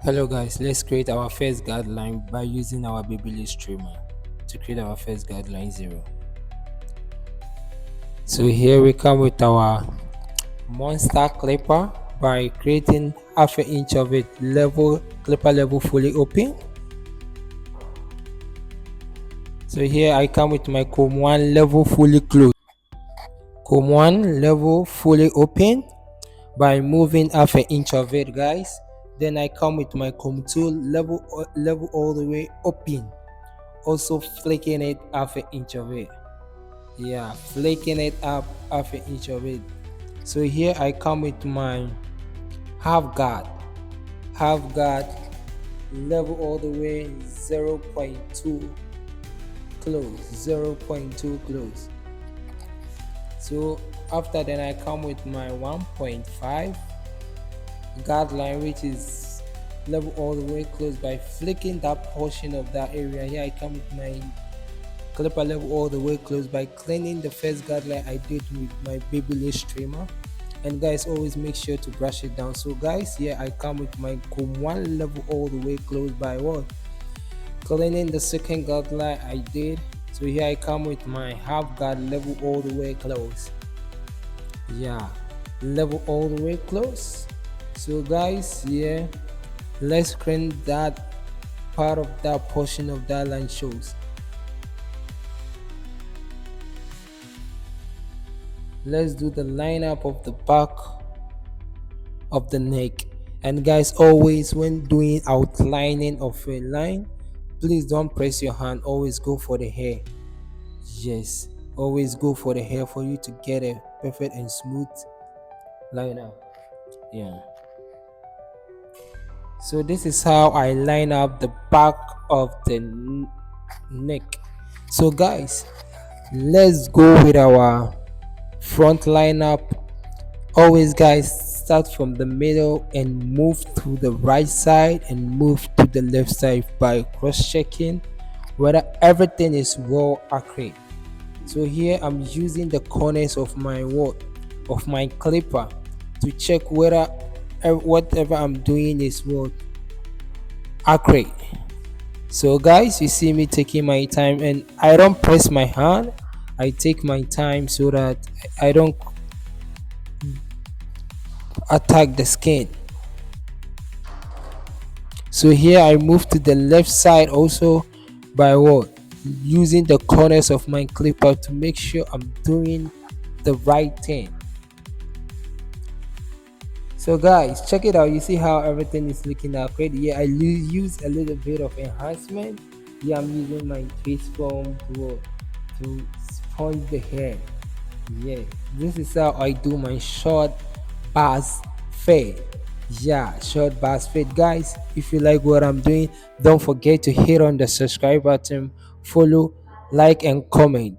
Hello guys, let's create our first guideline by using our babyliss trimmer to create our first guideline 0. So here we come with our monster clipper by creating half an inch of it clipper level fully open. So here I come with my comb 1 level fully closed. Comb 1 level fully open by moving half an inch of it, guys. Then I come with my comb 2 level all the way open, also flicking it half an inch of it. Yeah, flaking it up half an inch of it. So here I come with my half guard level all the way 0.2 close. So after that I come with my 1.5 guard line, which is level all the way close by flicking that portion of that area. Here I come with my clipper level all the way close by cleaning the first guard line I did with my babyliss trimmer. And guys, always make sure to brush it down. So guys, here I come with my comb 1 level all the way close by what? Cleaning the second guard line I did. So here I come with my half guard level all the way close. Yeah, level all the way close. So guys, here let's clean that part of that portion of that line shows. Let's do the lineup of the back of the neck. And guys, always when doing outlining of a line, please don't press your hand, always go for the hair. Yes, always go for the hair for you to get a perfect and smooth lineup. Yeah, so this is how I line up the back of the neck. So guys, let's go with our front lineup. Always guys, start from the middle and move to the right side and move to the left side by cross-checking whether everything is well accurate. So here I'm using the corners of my clipper to check whether whatever I'm doing is well accurate. So guys, you see me taking my time, and I don't press my hand, I take my time so that I don't attack the skin. So here I move to the left side also by using the corners of my clipper to make sure I'm doing the right thing. So guys, check it out. You see how everything is looking out great. Yeah, I use a little bit of enhancement. Yeah, I'm using my twist foam to sponge the hair. Yeah, this is how I do my short bars fade. Yeah, short bars fade. Guys, if you like what I'm doing, don't forget to hit on the subscribe button, follow, like and comment.